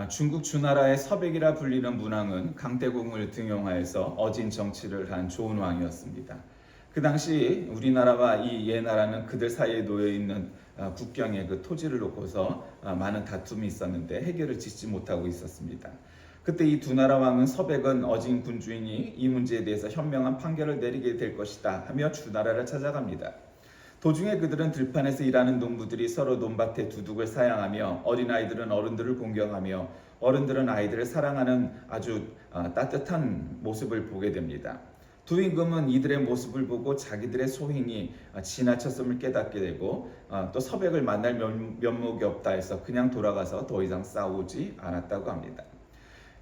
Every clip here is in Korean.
중국 주나라의 서백이라 불리는 문왕은 강대국을 등용하여서 어진 정치를 한 좋은 왕이었습니다. 그 당시 우리나라와 이 예나라는 그들 사이에 놓여 있는 국경의 그 토지를 놓고서 많은 다툼이 있었는데 해결을 짓지 못하고 있었습니다. 그때 이 두 나라 왕은 서백은 어진 군주이니 이 문제에 대해서 현명한 판결을 내리게 될 것이다 하며 주나라를 찾아갑니다. 도중에 그들은 들판에서 일하는 농부들이 서로 논밭에 두둑을 사양하며 어린아이들은 어른들을 공경하며 어른들은 아이들을 사랑하는 아주 따뜻한 모습을 보게 됩니다. 두 임금은 이들의 모습을 보고 자기들의 소행이 지나쳤음을 깨닫게 되고 또 서백을 만날 면목이 없다 해서 그냥 돌아가서 더 이상 싸우지 않았다고 합니다.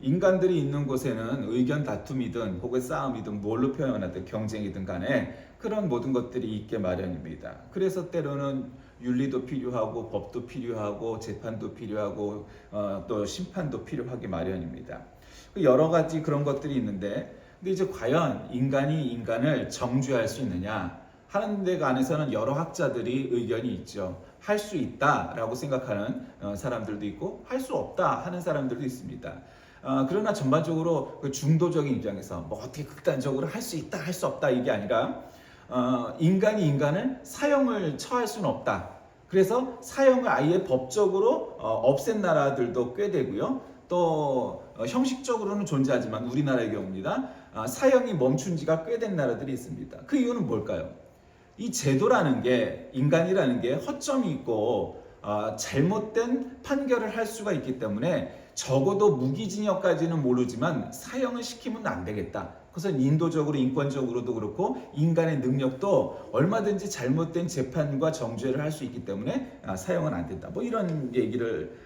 인간들이 있는 곳에는 의견 다툼이든 혹은 싸움이든 뭘로 표현하든 경쟁이든 간에 그런 모든 것들이 있게 마련입니다. 그래서 때로는 윤리도 필요하고 법도 필요하고 재판도 필요하고 또 심판도 필요하기 마련입니다. 여러 가지 그런 것들이 있는데 근데 이제 과연 인간이 인간을 정죄할 수 있느냐 하는 데 관해서는 여러 학자들이 의견이 있죠. 할 수 있다라고 생각하는 사람들도 있고 할 수 없다 하는 사람들도 있습니다. 그러나 전반적으로 그 중도적인 입장에서 뭐 어떻게 극단적으로 할 수 있다 할 수 없다 이게 아니라 인간이 인간을 사형을 처할 수는 없다. 그래서 사형을 아예 법적으로 없앤 나라들도 꽤 되고요. 또 형식적으로는 존재하지만 우리나라의 경우입니다. 사형이 멈춘 지가 꽤 된 나라들이 있습니다. 그 이유는 뭘까요? 이 제도라는 게 인간이라는 게 허점이 있고 잘못된 판결을 할 수가 있기 때문에 적어도 무기징역까지는 모르지만 사형을 시키면 안 되겠다. 그것은 인도적으로 인권적으로도 그렇고 인간의 능력도 얼마든지 잘못된 재판과 정죄를 할 수 있기 때문에 사형은 안 된다. 뭐 이런 얘기를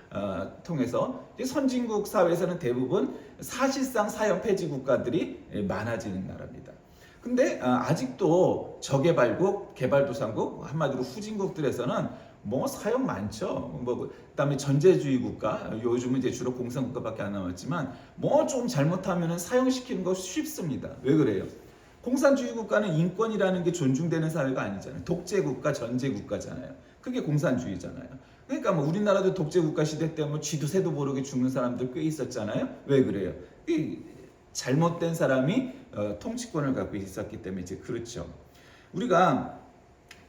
통해서 선진국 사회에서는 대부분 사실상 사형 폐지 국가들이 많아지는 나라입니다. 근데 아직도 저개발국, 개발도상국, 한마디로 후진국들에서는 뭐 사형 많죠. 뭐 그다음에 전제주의 국가, 요즘은 이제 주로 공산국가밖에 안 남았지만 뭐 좀 잘못하면은 사형시키는 거 쉽습니다. 왜 그래요? 공산주의 국가는 인권이라는 게 존중되는 사회가 아니잖아요. 독재국가, 전제국가잖아요. 그게 공산주의잖아요. 그러니까 뭐 우리나라도 독재국가 시대 때 뭐 쥐도 새도 모르게 죽는 사람들 꽤 있었잖아요. 왜 그래요? 이 잘못된 사람이 통치권을 갖고 있었기 때문에 이제 그렇죠. 우리가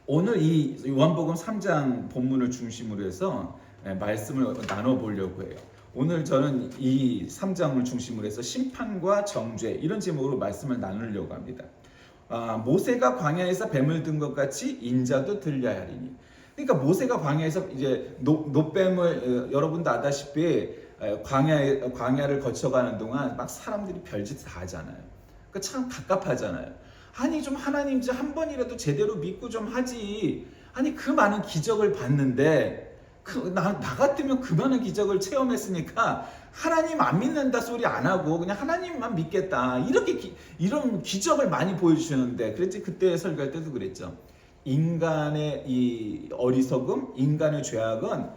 오늘 이 요한복음 3장 본문을 중심으로 해서 말씀을 나눠보려고 해요. 오늘 저는 이 3장을 중심으로 해서 심판과 정죄 이런 제목으로 말씀을 나누려고 합니다. 모세가 광야에서 뱀을 든 것 같이 인자도 들려야 하리니. 그러니까 모세가 광야에서 이제 노뱀을 여러분도 아다시피 광야를 거쳐가는 동안 막 사람들이 별짓 다 하잖아요. 그러니까 참 갑갑하잖아요. 아니 좀 하나님 이제 한 번이라도 제대로 믿고 좀 하지. 아니 그 많은 기적을 봤는데 나 같으면 그 많은 기적을 체험했으니까 하나님 안 믿는다 소리 안 하고 그냥 하나님만 믿겠다. 이런 기적을 많이 보여주셨는데 그랬지. 그때 설교할 때도 그랬죠. 인간의 이 어리석음, 인간의 죄악은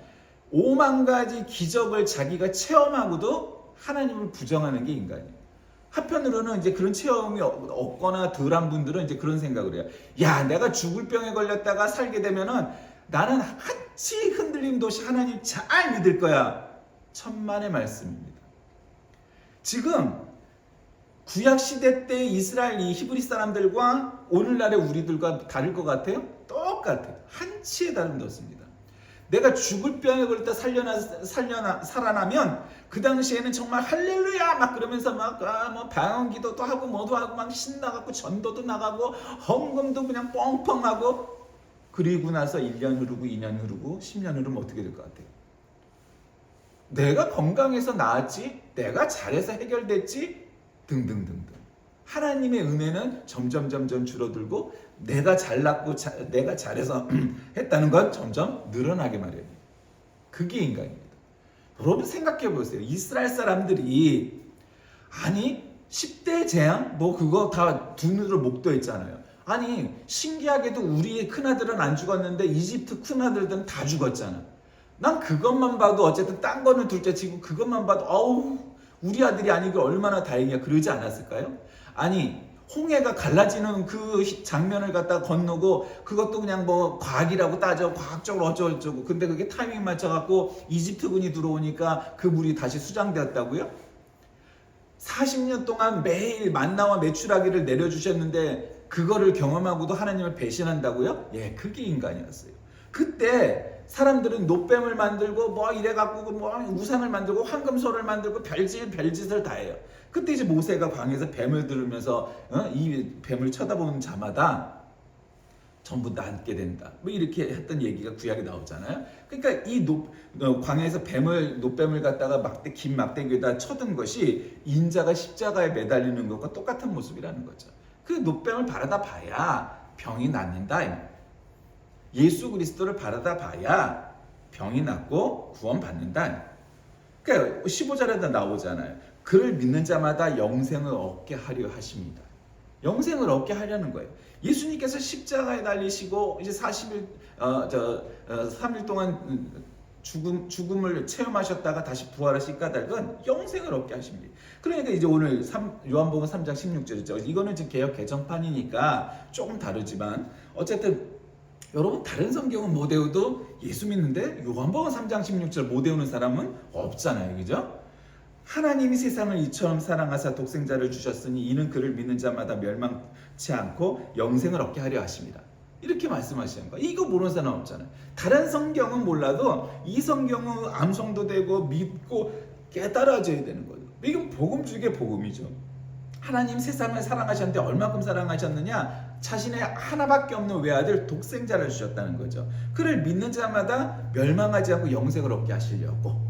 5만 가지 기적을 자기가 체험하고도 하나님을 부정하는 게 인간이에요. 한편으로는 이제 그런 체험이 없거나 덜한 분들은 이제 그런 생각을 해요. 야, 내가 죽을 병에 걸렸다가 살게 되면은 나는 한치 흔들림도 없이 하나님 잘 믿을 거야. 천만의 말씀입니다. 지금 구약 시대 때 이스라엘 이 히브리 사람들과 오늘날의 우리들과 다를 것 같아요? 똑같아요. 한치의 다름도 없습니다. 내가 죽을 병에 걸렸다 살아나면 그 당시에는 정말 할렐루야 막 그러면서 막 뭐 방언 기도도 하고 뭐도 하고 막 신나갖고 전도도 나가고 헌금도 그냥 뻥뻥하고 그리고 나서 1년 흐르고 2년 흐르고 10년 흐르면 어떻게 될 것 같아요? 내가 건강해서 나았지? 내가 잘해서 해결됐지? 등등등등. 하나님의 은혜는 점점 줄어들고 내가 잘났고 내가 잘해서 했다는 건 점점 늘어나게 마련이에요. 그게 인간입니다. 여러분 생각해 보세요. 이스라엘 사람들이 아니 10대 재앙 뭐 그거 다 두 눈으로 목도했잖아요. 아니 신기하게도 우리의 큰아들은 안 죽었는데 이집트 큰아들들은 다 죽었잖아. 난 그것만 봐도 어쨌든 딴 거는 둘째치고 그것만 봐도 어우 우리 아들이 아니길 얼마나 다행이야 그러지 않았을까요? 아니 홍해가 갈라지는 그 장면을 갖다 건너고 그것도 그냥 뭐 과학이라고 따져 과학적으로 어쩌고저쩌고 근데 그게 타이밍 맞춰갖고 이집트군이 들어오니까 그 물이 다시 수장되었다고요? 40년 동안 매일 만나와 메추라기를 내려주셨는데 그거를 경험하고도 하나님을 배신한다고요? 예, 그게 인간이었어요. 그때 사람들은 노뱀을 만들고 뭐 이래갖고 뭐 우상을 만들고 황금소를 만들고 별짓을 다 해요. 그때 이제 모세가 광야에서 뱀을 들으면서 이 뱀을 쳐다보는 자마다 전부 낫게 된다. 뭐 이렇게 했던 얘기가 구약에 나오잖아요. 그러니까 이 광야에서 노뱀을 갖다가 긴 막대기에다 쳐든 것이 인자가 십자가에 매달리는 것과 똑같은 모습이라는 거죠. 그 노뱀을 바라다 봐야 병이 낫는다. 예수 그리스도를 바라다 봐야 병이 낫고 구원받는다. 그러니까 15절에도 나오잖아요. 그를 믿는 자마다 영생을 얻게 하려 하십니다. 영생을 얻게 하려는 거예요. 예수님께서 십자가에 달리시고 이제 3일 동안 죽음을 체험하셨다가 다시 부활하신 까닭은 영생을 얻게 하십니다. 그러니까 이제 오늘 요한복음 3장 16절이죠. 이거는 지금 개역 개정판이니까 조금 다르지만 어쨌든 여러분 다른 성경은 못 외워도 예수 믿는데 요한복음 3장 16절 못 외우는 사람은 없잖아요. 그죠? 하나님이 세상을 이처럼 사랑하사 독생자를 주셨으니 이는 그를 믿는 자마다 멸망치 않고 영생을 얻게 하려 하십니다. 이렇게 말씀하시는 거예요. 이거 모르는 사람 없잖아요. 다른 성경은 몰라도 이 성경은 암송도 되고 믿고 깨달아져야 되는 거예요. 이건 복음 중에 복음이죠. 하나님 세상을 사랑하셨는데 얼마큼 사랑하셨느냐? 자신의 하나밖에 없는 외아들 독생자를 주셨다는 거죠. 그를 믿는 자마다 멸망하지 않고 영생을 얻게 하시려고.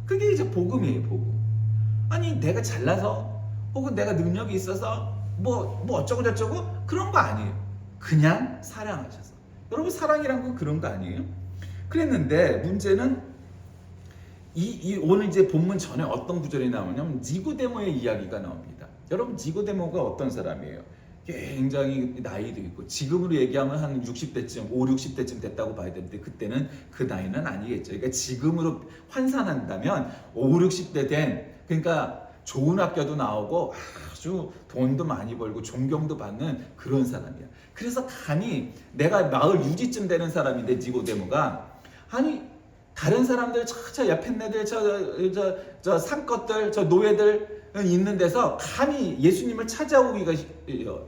그게 이제 복음이에요, 복음. 아니 내가 잘나서 혹은 내가 능력이 있어서 뭐 어쩌고 저쩌고 그런 거 아니에요. 그냥 사랑하셔서. 여러분 사랑이란 건 그런 거 아니에요? 그랬는데 문제는 오늘 이제 본문 전에 어떤 구절이 나오냐면 니고데모의 이야기가 나옵니다. 여러분 니고데모가 어떤 사람이에요? 굉장히 나이도 있고 지금으로 얘기하면 한 60대쯤 60대쯤 됐다고 봐야 되는데 그때는 그 나이는 아니겠죠. 그러니까 지금으로 환산한다면 60대 된 그러니까 좋은 학교도 나오고 아주 돈도 많이 벌고 존경도 받는 그런 사람이야. 그래서 감히 내가 마을 유지쯤 되는 사람인데 니고데모가 아니 다른 사람들 저 옆에 애들 저 산것들 저 노예들 있는 데서 감히 예수님을 찾아오기가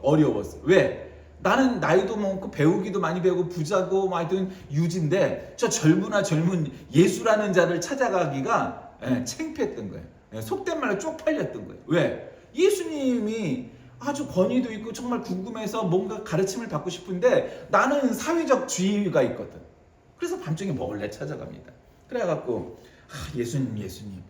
어려웠어요. 왜? 나는 나이도 많고 배우기도 많이 배우고 부자고 하여튼 유지인데 저 젊은 예수라는 자를 찾아가기가 창피했던 거예요. 속된 말로 쪽팔렸던 거예요. 왜? 예수님이 아주 권위도 있고 정말 궁금해서 뭔가 가르침을 받고 싶은데 나는 사회적 지위가 있거든. 그래서 밤중에 몰래 찾아갑니다. 그래갖고 예수님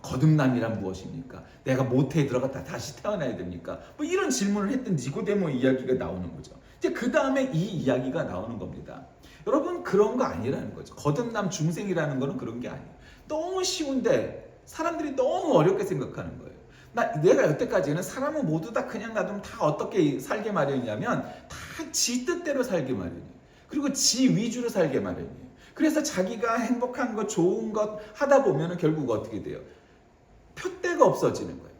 거듭남이란 무엇입니까? 내가 모태에 들어갔다 다시 태어나야 됩니까? 뭐 이런 질문을 했던 니고데모 이야기가 나오는 거죠. 이제 그 다음에 이 이야기가 나오는 겁니다. 여러분 그런 거 아니라는 거죠. 거듭남 중생이라는 거는 그런 게 아니에요. 너무 쉬운데 사람들이 너무 어렵게 생각하는 거예요. 내가 여태까지는 사람은 모두 다 그냥 놔두면 다 어떻게 살게 마련이냐면 다 지 뜻대로 살게 마련이에요. 그리고 지 위주로 살게 마련이에요. 그래서 자기가 행복한 것 좋은 것 하다 보면 결국 어떻게 돼요? 표대가 없어지는 거예요.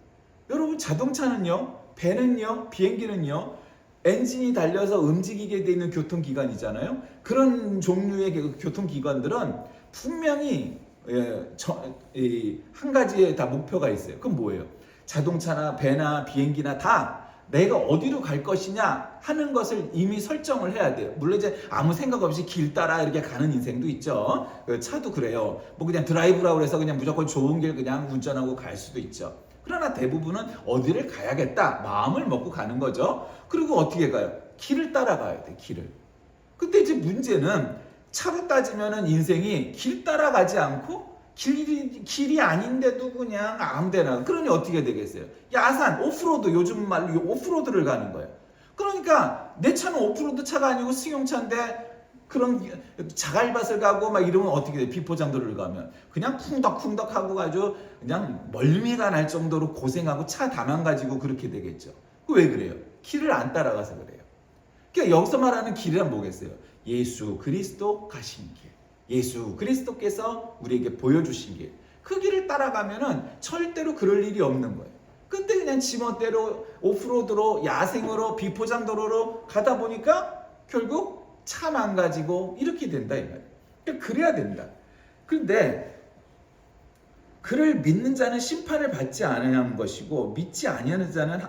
여러분 자동차는요, 배는요, 비행기는요 엔진이 달려서 움직이게 되어 있는 교통기관이잖아요. 그런 종류의 교통기관들은 분명히 한 가지의 다 목표가 있어요. 그건 뭐예요? 자동차나 배나 비행기나 다 내가 어디로 갈 것이냐 하는 것을 이미 설정을 해야 돼요. 물론 이제 아무 생각 없이 길 따라 이렇게 가는 인생도 있죠. 차도 그래요. 뭐 그냥 드라이브라고 해서 그냥 무조건 좋은 길 그냥 운전하고 갈 수도 있죠. 그러나 대부분은 어디를 가야겠다 마음을 먹고 가는 거죠. 그리고 어떻게 가요? 길을 따라가야 돼, 길을. 근데 이제 문제는 차로 따지면은 인생이 길 따라가지 않고 길이 아닌데도 그냥 아무데나. 그러니 어떻게 되겠어요? 야산, 오프로드, 요즘 말로 오프로드를 가는 거예요. 그러니까 내 차는 오프로드 차가 아니고 승용차인데 그런 자갈밭을 가고 막 이러면 어떻게 돼요? 비포장도를 가면 그냥 쿵덕쿵덕 하고 가지고 그냥 멀미가 날 정도로 고생하고 차 다 망가지고 그렇게 되겠죠. 왜 그래요? 길을 안 따라가서 그래요. 그러니까 여기서 말하는 길이란 뭐겠어요? 예수 그리스도 가신 길. 예수 그리스도께서 우리에게 보여주신 길. 그 길을 따라가면은 절대로 그럴 일이 없는 거예요. 근데 그냥 지멋대로 오프로드로 야생으로 비포장도로로 가다 보니까 결국 차 망가지고 이렇게 된다 이 말이에요. 그러니까 그래야 된다. 그런데 그를 믿는 자는 심판을 받지 아니하는 것이고 믿지 아니하는 자는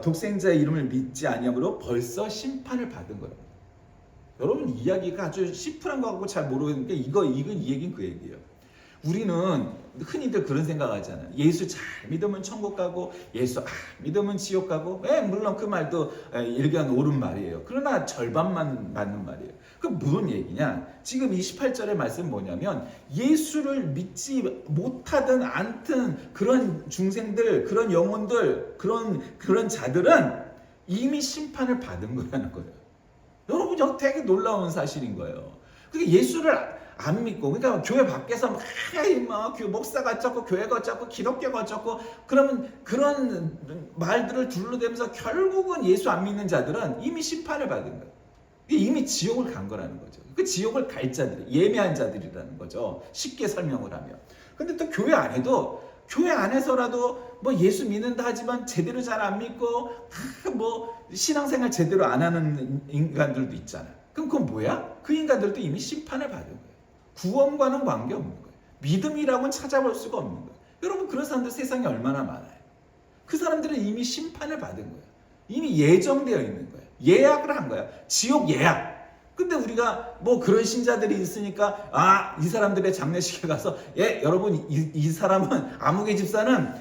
독생자의 이름을 믿지 아니함으로 벌써 심판을 받은 거라고. 여러분 이야기가 아주 심플한 거 같고 잘 모르겠는데 이건 이 얘기는 그 얘기예요. 우리는 흔히들 그런 생각하잖아요. 예수 잘 믿으면 천국 가고 예수 믿으면 지옥 가고. 물론 그 말도 일견 옳은 말이에요. 그러나 절반만 맞는 말이에요. 그 무슨 얘기냐? 지금 28절의 말씀 뭐냐면 예수를 믿지 못하든 않든 그런 중생들, 그런 영혼들, 그런 자들은 이미 심판을 받은 거라는 거예요. 여러분 이거 되게 놀라운 사실인 거예요. 그러니까 예수를 안 믿고, 그러니까 교회 밖에서 막 목사가 어쩌고 교회가 어쩌고 기독교가 어쩌고 그러면 그런 말들을 둘러대면서 결국은 예수 안 믿는 자들은 이미 심판을 받은 거예요. 이미 지옥을 간 거라는 거죠. 그 지옥을 갈 자들, 예매한 자들이라는 거죠. 쉽게 설명을 하면. 근데 또 교회 안에서라도 뭐 예수 믿는다 하지만 제대로 잘 안 믿고 뭐 신앙생활 제대로 안 하는 인간들도 있잖아요. 그럼 그건 뭐야? 그 인간들도 이미 심판을 받은 거예요. 구원과는 관계없는 거예요. 믿음이라고는 찾아볼 수가 없는 거예요. 여러분 그런 사람들 세상에 얼마나 많아요. 그 사람들은 이미 심판을 받은 거예요. 이미 예정되어 있는 거예요. 예약을 한 거야. 지옥 예약. 근데 우리가 뭐 그런 신자들이 있으니까 이 사람들의 장례식에 가서 여러분 이 사람은 아무개 집사는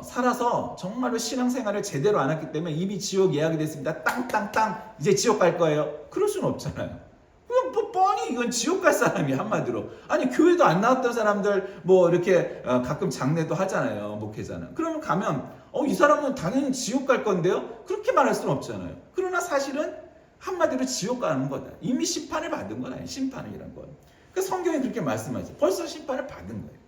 살아서 정말로 신앙생활을 제대로 안 했기 때문에 이미 지옥 예약이 됐습니다. 땅땅땅 이제 지옥 갈 거예요. 그럴 수는 없잖아요. 뭐 뻔히 이건 지옥 갈 사람이 한마디로. 아니 교회도 안 나왔던 사람들 뭐 이렇게 가끔 장례도 하잖아요. 목회자는. 그러면 가면 이 사람은 당연히 지옥 갈 건데요. 그렇게 말할 수는 없잖아요. 그러나 사실은 한마디로 지옥 가는 거다. 이미 심판을 받은 건 아니에요. 심판이란 건. 그러니까 성경이 그렇게 말씀하죠. 벌써 심판을 받은 거예요.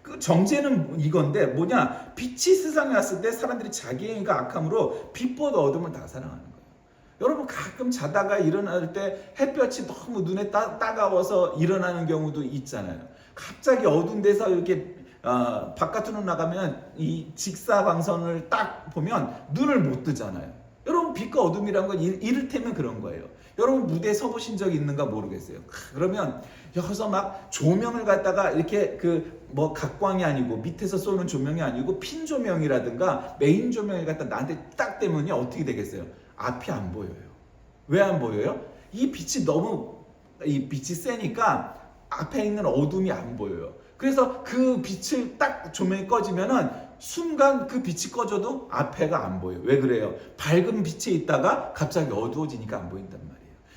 그 정죄는 이건데 뭐냐? 빛이 세상에 왔을 때 사람들이 자기 행위가 악함으로 빛보다 어둠을 다 사랑하는 거예요. 여러분 가끔 자다가 일어날 때 햇볕이 너무 눈에 따가워서 일어나는 경우도 있잖아요. 갑자기 어두운 데서 이렇게 바깥으로 나가면 이 직사광선을 딱 보면 눈을 못 뜨잖아요. 여러분 빛과 어둠이란 건 이를테면 그런 거예요. 여러분 무대에 서보신 적 있는가 모르겠어요. 그러면 여기서 막 조명을 갖다가 이렇게 뭐 각광이 아니고 밑에서 쏘는 조명이 아니고 핀 조명이라든가 메인 조명을 갖다 나한테 딱 대면이 어떻게 되겠어요? 앞이 안 보여요. 왜 안 보여요? 이 빛이 세니까 앞에 있는 어둠이 안 보여요. 그래서 그 빛을 딱 조명이 꺼지면은 순간 그 빛이 꺼져도 앞에가 안 보여요. 왜 그래요? 밝은 빛에 있다가 갑자기 어두워지니까 안 보인단 말이에요.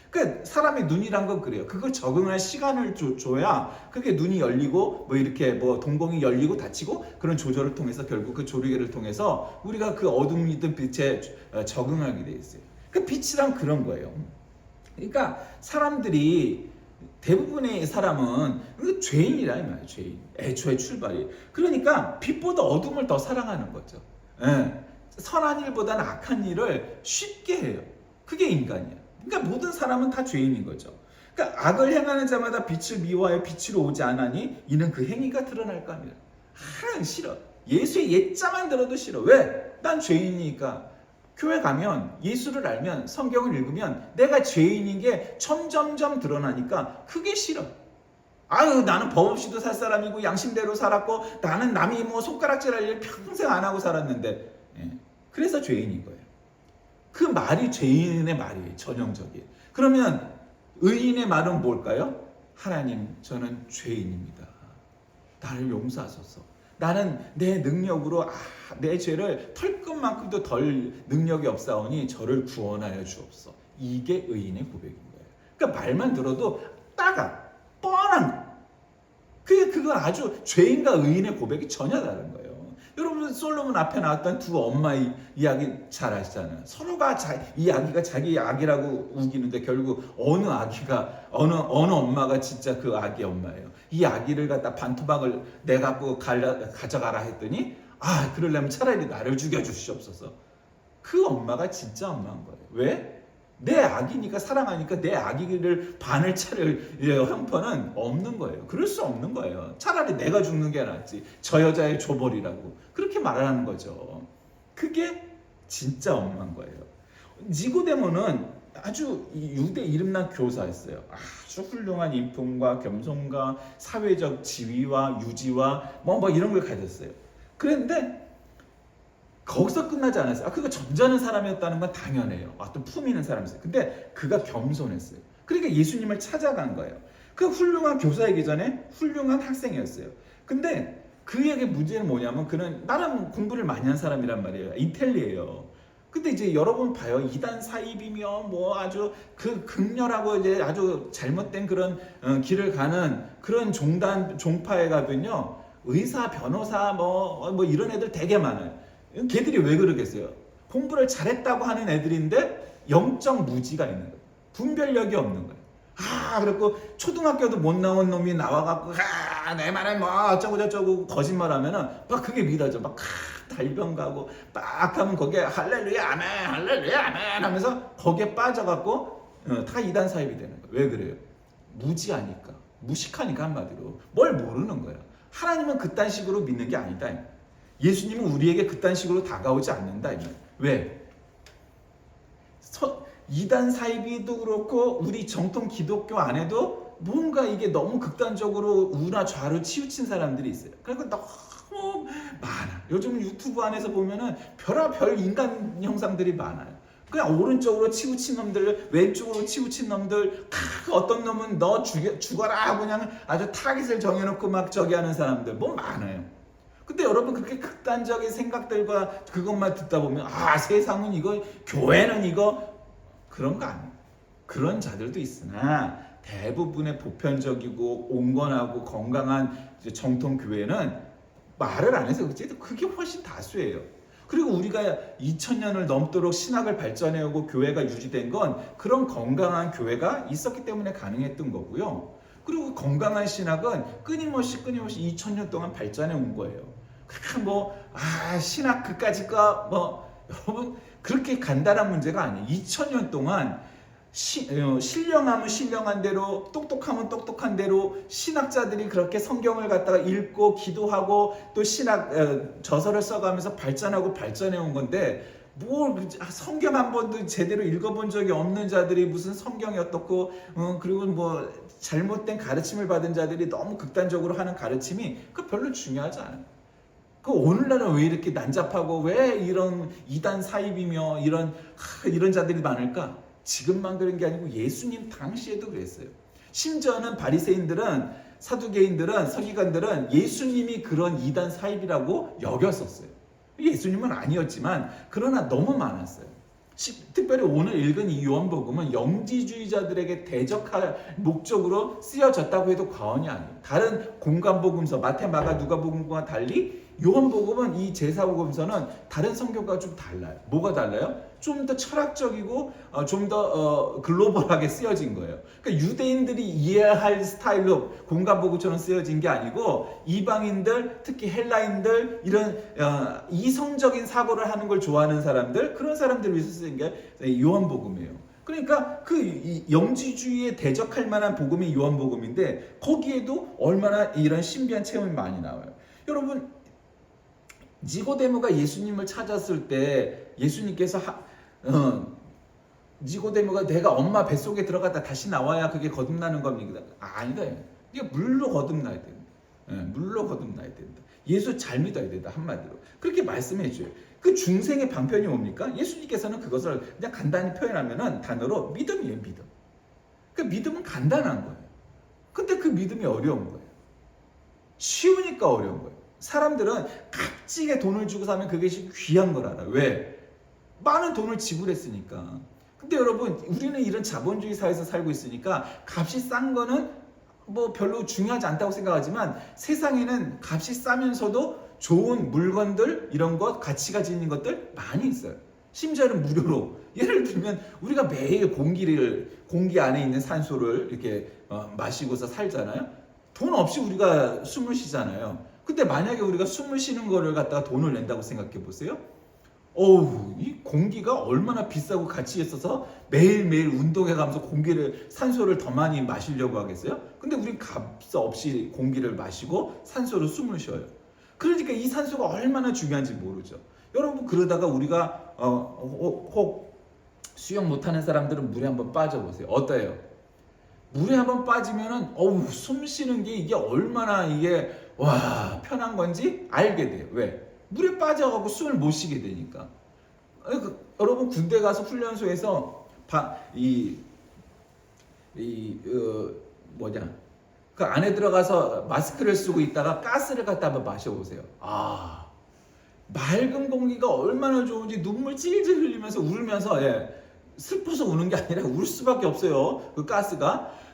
그러니까 사람의 눈이란 건 그래요. 그걸 적응할 시간을 줘야 그게 눈이 열리고 뭐 이렇게 뭐 동공이 열리고 닫히고 그런 조절을 통해서 결국 그 조리개를 통해서 우리가 그 어둠이든 빛에 적응하게 돼 있어요. 그 빛이란 그런 거예요. 그러니까 사람들이 대부분의 사람은 죄인이라 이 말이에요. 죄인. 애초에 출발이. 그러니까 빛보다 어둠을 더 사랑하는 거죠. 선한 일보다는 악한 일을 쉽게 해요. 그게 인간이야. 그러니까 모든 사람은 다 죄인인 거죠. 그러니까 악을 행하는 자마다 빛을 미워하여 빛으로 오지 않으니 이는 그 행위가 드러날까 합니다. 싫어. 예수의 예자만 들어도 싫어. 왜? 난 죄인이니까. 교회 가면 예수를 알면 성경을 읽으면 내가 죄인인 게 점점점 드러나니까 그게 싫어. 나는 법 없이도 살 사람이고 양심대로 살았고 나는 남이 뭐 손가락질할 일 평생 안 하고 살았는데 그래서 죄인인 거예요. 그 말이 죄인의 말이에요. 전형적인. 그러면 의인의 말은 뭘까요? 하나님 저는 죄인입니다. 나를 용서하소서. 나는 내 능력으로 내 죄를 털끝만큼도 덜 능력이 없사오니 저를 구원하여 주옵소서. 이게 의인의 고백인 거예요. 그러니까 말만 들어도 뻔한 그건 아주 죄인과 의인의 고백이 전혀 다른 거예요. 여러분 솔로몬 앞에 나왔던 두 엄마의 이야기 잘 아시잖아요. 서로가 이 아기가 자기 아기라고 우기는데 결국 어느 엄마가 진짜 그 아기 엄마예요. 이 아기를 갖다 반토막을 내 갖고 가져가라 했더니 그러려면 차라리 나를 죽여주시옵소서. 그 엄마가 진짜 엄마인 거예요. 왜? 내 아기니까 사랑하니까 내 아기를 반을 차를 형편은 없는 거예요. 그럴 수 없는 거예요. 차라리 내가 죽는 게 낫지. 저 여자의 줘버리라고 그렇게 말하는 거죠. 그게 진짜 엄한 거예요. 니고데모는 아주 유대 이름난 교사였어요. 아주 훌륭한 인품과 겸손과 사회적 지위와 유지와 뭐 이런 걸 가졌어요. 그런데 거기서 끝나지 않았어요. 그가 점잖은 사람이었다는 건 당연해요. 또 품 있는 사람이었어요. 근데 그가 겸손했어요. 그러니까 예수님을 찾아간 거예요. 그 훌륭한 교사이기 전에 훌륭한 학생이었어요. 근데 그에게 문제는 뭐냐면 그는 나름 공부를 많이 한 사람이란 말이에요. 인텔리예요. 근데 이제 여러분 봐요. 이단 사입이며 뭐 아주 그 극렬하고 이제 아주 잘못된 그런 길을 가는 그런 종파에 가면요. 의사, 변호사 뭐 이런 애들 되게 많아요. 걔들이 왜 그러겠어요? 공부를 잘했다고 하는 애들인데 영적 무지가 있는 거예요. 분별력이 없는 거예요. 그래갖고 초등학교도 못 나온 놈이 나와갖고 내 말은 뭐 어쩌고 저쩌고 거짓말하면은 막 그게 믿어져. 막 달병 가고 막 하면 거기에 할렐루야 아멘 할렐루야 아멘 하면서 거기에 빠져갖고 다 이단 사입이 되는 거예요. 왜 그래요? 무지하니까, 무식하니까. 한마디로 뭘 모르는 거야. 하나님은 그딴 식으로 믿는 게 아니다. 예수님은 우리에게 그딴 식으로 다가오지 않는다. 왜? 이단 사이비도 그렇고 우리 정통 기독교 안에도 뭔가 이게 너무 극단적으로 우나 좌로 치우친 사람들이 있어요. 그러니까 너무 많아. 요즘 유튜브 안에서 보면은 별의별 인간 형상들이 많아요. 그냥 오른쪽으로 치우친 놈들, 왼쪽으로 치우친 놈들, 어떤 놈은 너 죽어라 하고 그냥 아주 타깃을 정해놓고 막 저기 하는 사람들 뭐 많아요. 근데 여러분 그렇게 극단적인 생각들과 그것만 듣다 보면 세상은 이거, 교회는 이거, 그런 거 아니에요. 그런 자들도 있으나 대부분의 보편적이고 온건하고 건강한 정통 교회는 말을 안 해서 그렇지 그게 훨씬 다수예요. 그리고 우리가 2000년을 넘도록 신학을 발전해오고 교회가 유지된 건 그런 건강한 교회가 있었기 때문에 가능했던 거고요. 그리고 건강한 신학은 끊임없이 2000년 동안 발전해 온 거예요. 그러니까 신학 그까짓거 여러분 그렇게 간단한 문제가 아니에요. 2000년 동안 신령하면 신령한 대로, 똑똑하면 똑똑한 대로 신학자들이 그렇게 성경을 갖다가 읽고 기도하고 또 신학 저서를 써가면서 발전해 온 건데 성경 한 번도 제대로 읽어본 적이 없는 자들이 무슨 성경이 어떻고 그리고 잘못된 가르침을 받은 자들이 너무 극단적으로 하는 가르침이 별로 중요하지 않아요. 오늘날은 왜 이렇게 난잡하고 왜 이런 이단 사입이며 이런 자들이 많을까? 지금만 그런 게 아니고 예수님 당시에도 그랬어요. 심지어는 바리새인들은, 사두개인들은, 서기관들은 예수님이 그런 이단 사입이라고 여겼었어요. 예수님은 아니었지만 그러나 너무 많았어요. 특별히 오늘 읽은 이 요한복음은 영지주의자들에게 대적할 목적으로 쓰여졌다고 해도 과언이 아니에요. 다른 공간복음서 마태, 마가, 누가복음과 달리 요한복음은 이 제사복음서는 다른 성경과 좀 달라요. 뭐가 달라요? 좀 더 철학적이고 좀 더 글로벌하게 쓰여진 거예요. 그러니까 유대인들이 이해할 스타일로 공간복음처럼 쓰여진 게 아니고 이방인들, 특히 헬라인들 이런 이성적인 사고를 하는 걸 좋아하는 사람들, 그런 사람들을 위해서 쓰인 게 요한복음이에요. 그러니까 그 영지주의에 대적할 만한 복음이 요한복음인데 거기에도 얼마나 이런 신비한 체험이 많이 나와요. 여러분 니고데모가 예수님을 찾았을 때 예수님께서 니고데모가 내가 엄마 뱃속에 들어갔다 다시 나와야 그게 거듭나는 겁니다. 아니다. 이게 물로 거듭나야 된다. 물로 거듭나야 된다. 예수 잘 믿어야 된다. 한마디로. 그렇게 말씀해 줘요. 그 중생의 방편이 뭡니까? 예수님께서는 그것을 그냥 간단히 표현하면은 단어로 믿음이에요. 믿음. 그 믿음은 간단한 거예요. 근데 그 믿음이 어려운 거예요. 쉬우니까 어려운 거예요. 사람들은 값지게 돈을 주고 사면 그것이 귀한 걸 알아요. 왜? 많은 돈을 지불했으니까. 근데 여러분 우리는 이런 자본주의 사회에서 살고 있으니까 값이 싼 거는 별로 중요하지 않다고 생각하지만 세상에는 값이 싸면서도 좋은 물건들 이런 것 가치가 지닌 것들 많이 있어요. 심지어는 무료로. 예를 들면 우리가 매일 공기 안에 있는 산소를 이렇게 마시고서 살잖아요. 돈 없이 우리가 숨을 쉬잖아요. 근데 만약에 우리가 숨을 쉬는 거를 갖다가 돈을 낸다고 생각해 보세요. 이 공기가 얼마나 비싸고 가치 있어서 매일매일 운동해 가면서 산소를 더 많이 마시려고 하겠어요? 근데 우린 값 없이 공기를 마시고 산소로 숨을 쉬어요. 그러니까 이 산소가 얼마나 중요한지 모르죠. 여러분 그러다가 우리가 혹 수영 못하는 사람들은 물에 한번 빠져보세요. 어때요? 물에 한번 빠지면은 숨 쉬는 게 이게 얼마나 이게 편한 건지 알게 돼요. 왜? 물에 빠져가고 숨을 못 쉬게 되니까. 여러분 군대 가서 훈련소에서 그 안에 들어가서 마스크를 쓰고 있다가 가스를 갖다 한번 마셔보세요. 맑은 공기가 얼마나 좋은지 눈물 찔찔 흘리면서 울면서 슬퍼서 우는 게 아니라 울 수밖에 없어요.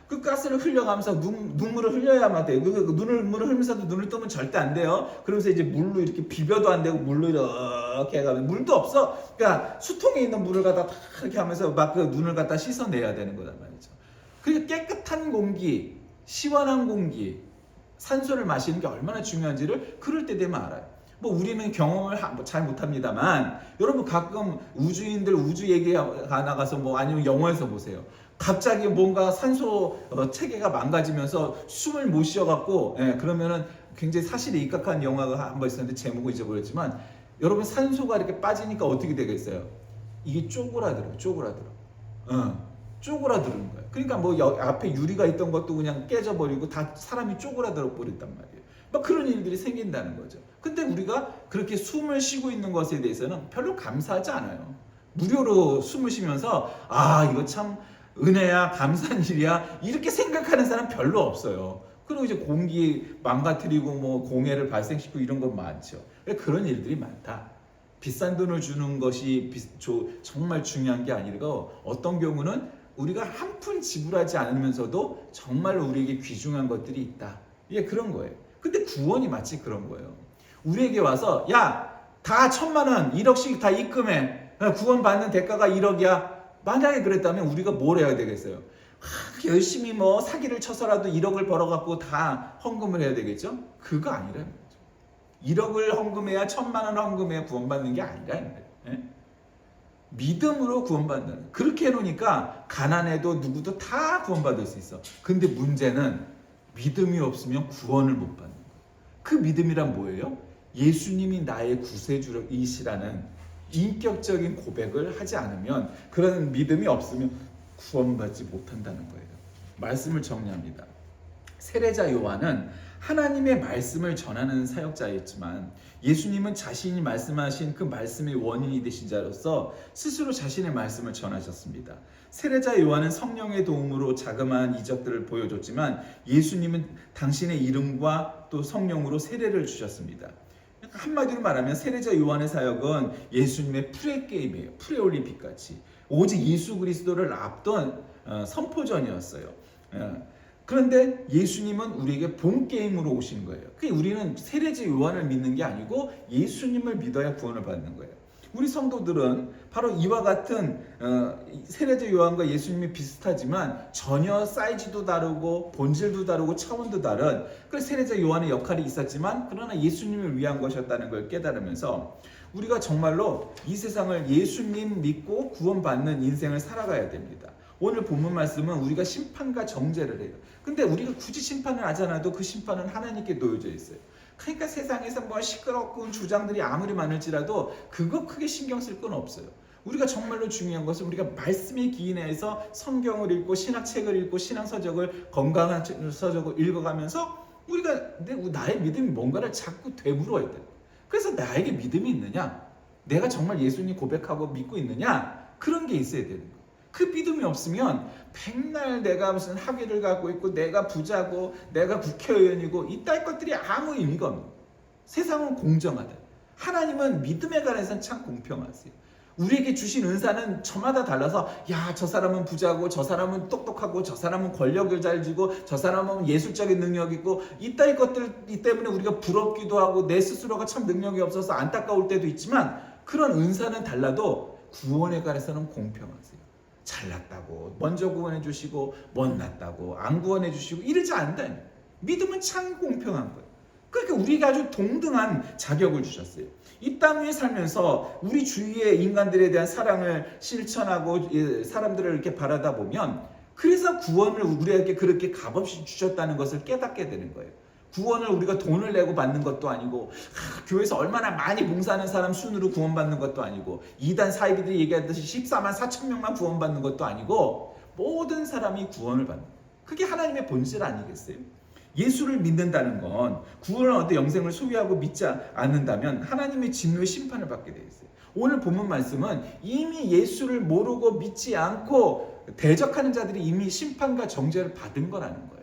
그 가스를 흘려가면서 눈물을 흘려야만 돼요. 눈물을 흘리면서도 눈을 뜨면 절대 안 돼요. 그러면서 이제 물로 이렇게 비벼도 안 되고 물로 이렇게 해가면 물도 없어. 그러니까 수통에 있는 물을 갖다 다 이렇게 하면서 막 그 눈을 갖다 씻어내야 되는 거란 말이죠. 그러니까 깨끗한 공기, 시원한 공기, 산소를 마시는 게 얼마나 중요한지를 그럴 때 되면 알아요. 우리는 경험을 잘 못합니다만 여러분 가끔 우주인들 우주 얘기가 나가서 아니면 영화에서 보세요. 갑자기 뭔가 산소 체계가 망가지면서 숨을 못 쉬어갖고 그러면은 굉장히 사실에 입각한 영화가 한 번 있었는데 제목을 잊어버렸지만 여러분 산소가 이렇게 빠지니까 어떻게 되겠어요? 이게 쪼그라들어요. 쪼그라드는 거예요. 그러니까 앞에 유리가 있던 것도 그냥 깨져버리고 다 사람이 쪼그라들어 버렸단 말이에요. 그런 일들이 생긴다는 거죠. 근데 우리가 그렇게 숨을 쉬고 있는 것에 대해서는 별로 감사하지 않아요. 무료로 숨을 쉬면서 이거 참 은혜야, 감사한 일이야 이렇게 생각하는 사람 별로 없어요. 그리고 이제 공기 망가뜨리고 공해를 발생시키고 이런 건 많죠. 그런 일들이 많다. 비싼 돈을 주는 것이 정말 중요한 게 아니고 어떤 경우는 우리가 한 푼 지불하지 않으면서도 정말 우리에게 귀중한 것들이 있다. 이게 그런 거예요. 근데 구원이 마치 그런 거예요. 우리에게 와서 다 1,000만 원, 1억씩 다 입금해. 구원받는 대가가 1억이야. 만약에 그랬다면 우리가 뭘 해야 되겠어요? 열심히 사기를 쳐서라도 1억을 벌어갖고 다 헌금을 해야 되겠죠? 그거 아니라는 거죠. 1억을 헌금해야 1,000만 원 헌금해야 구원받는 게 아니라는 거예요. 믿음으로 구원받는. 그렇게 해놓으니까 가난해도 누구도 다 구원받을 수 있어. 근데 문제는 믿음이 없으면 구원을 못 받는 거예요. 그 믿음이란 뭐예요? 예수님이 나의 구세주이시라는 인격적인 고백을 하지 않으면 그런 믿음이 없으면 구원받지 못한다는 거예요. 말씀을 정리합니다. 세례자 요한은 하나님의 말씀을 전하는 사역자였지만 예수님은 자신이 말씀하신 그 말씀의 원인이 되신 자로서 스스로 자신의 말씀을 전하셨습니다. 세례자 요한은 성령의 도움으로 자그마한 이적들을 보여줬지만 예수님은 당신의 이름과 또 성령으로 세례를 주셨습니다. 한마디로 말하면 세례자 요한의 사역은 예수님의 프레게임이에요. 프레올림픽 같이 오직 예수 그리스도를 앞둔 선포전이었어요. 그런데 예수님은 우리에게 본게임으로 오신 거예요. 우리는 세례자 요한을 믿는 게 아니고 예수님을 믿어야 구원을 받는 거예요. 우리 성도들은 바로 이와 같은 세례자 요한과 예수님이 비슷하지만 전혀 사이즈도 다르고 본질도 다르고 차원도 다른 그래서 세례자 요한의 역할이 있었지만 그러나 예수님을 위한 것이었다는 걸 깨달으면서 우리가 정말로 이 세상을 예수님 믿고 구원받는 인생을 살아가야 됩니다. 오늘 본문 말씀은 우리가 심판과 정죄를 해요. 근데 우리가 굳이 심판을 하지 않아도 그 심판은 하나님께 놓여져 있어요. 그러니까 세상에서 시끄럽고 주장들이 아무리 많을지라도 그거 크게 신경 쓸 건 없어요. 우리가 정말로 중요한 것은 우리가 말씀에 기인해서 성경을 읽고 신학책을 읽고 신앙서적을 건강한 서적을 읽어가면서 우리가 나의 믿음이 뭔가를 자꾸 되물어야 돼요. 그래서 나에게 믿음이 있느냐? 내가 정말 예수님 고백하고 믿고 있느냐? 그런 게 있어야 되는 거예요. 그 믿음이 없으면 백날 내가 무슨 학위를 갖고 있고 내가 부자고 내가 국회의원이고 이따위 것들이 아무 의미가 없는 거예요. 세상은 공정하다. 하나님은 믿음에 관해서는 참 공평하세요. 우리에게 주신 은사는 저마다 달라서 저 사람은 부자고 저 사람은 똑똑하고 저 사람은 권력을 잘 쥐고 저 사람은 예술적인 능력이 있고 이따위 것들 때문에 우리가 부럽기도 하고 내 스스로가 참 능력이 없어서 안타까울 때도 있지만 그런 은사는 달라도 구원에 관해서는 공평하세요. 잘났다고 먼저 구원해 주시고 못났다고 안 구원해 주시고 이러지 않는다. 믿음은 참 공평한 거예요. 그러니까 우리가 아주 동등한 자격을 주셨어요. 이 땅 위에 살면서 우리 주위의 인간들에 대한 사랑을 실천하고 사람들을 이렇게 바라다 보면 그래서 구원을 우리에게 그렇게 값없이 주셨다는 것을 깨닫게 되는 거예요. 구원을 우리가 돈을 내고 받는 것도 아니고 교회에서 얼마나 많이 봉사하는 사람 순으로 구원받는 것도 아니고 이단 사이비들이 얘기하듯이 14만 4천 명만 구원받는 것도 아니고 모든 사람이 구원을 받는 거예요. 그게 하나님의 본질 아니겠어요? 예수를 믿는다는 건 구원을 얻어 영생을 소유하고 믿지 않는다면 하나님의 진노의 심판을 받게 되어 있어요. 오늘 본문 말씀은 이미 예수를 모르고 믿지 않고 대적하는 자들이 이미 심판과 정죄를 받은 거라는 거예요.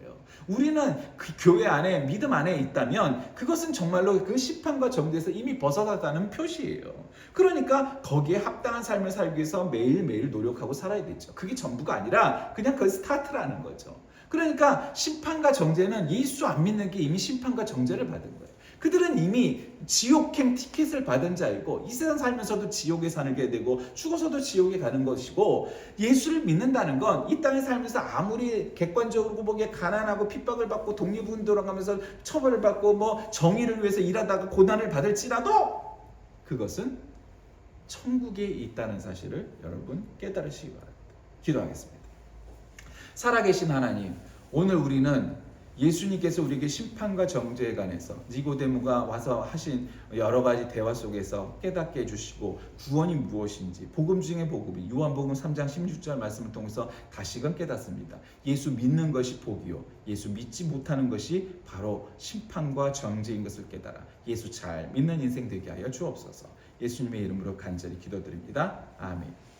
우리는 그 교회 안에 믿음 안에 있다면 그것은 정말로 그 심판과 정죄에서 이미 벗어났다는 표시예요. 그러니까 거기에 합당한 삶을 살기 위해서 매일매일 노력하고 살아야 되죠. 그게 전부가 아니라 그냥 그 스타트라는 거죠. 그러니까 심판과 정죄는 예수 안 믿는 게 이미 심판과 정죄를 받은 거예요. 그들은 이미 지옥행 티켓을 받은 자이고 이 세상 살면서도 지옥에 살게 되고 죽어서도 지옥에 가는 것이고, 예수를 믿는다는 건 이 땅에 살면서 아무리 객관적으로 보기에 가난하고 핍박을 받고 독립운동을 하면서 처벌을 받고 뭐 정의를 위해서 일하다가 고난을 받을지라도 그것은 천국에 있다는 사실을 여러분 깨달으시기 바랍니다. 기도하겠습니다. 살아계신 하나님, 오늘 우리는 예수님께서 우리에게 심판과 정죄에 관해서 니고데모가 와서 하신 여러 가지 대화 속에서 깨닫게 해주시고 구원이 무엇인지 복음 중에 복음이 요한복음 3장 16절 말씀을 통해서 다시금 깨닫습니다. 예수 믿는 것이 복이요 예수 믿지 못하는 것이 바로 심판과 정죄인 것을 깨달아 예수 잘 믿는 인생 되게 하여 주옵소서. 예수님의 이름으로 간절히 기도드립니다. 아멘.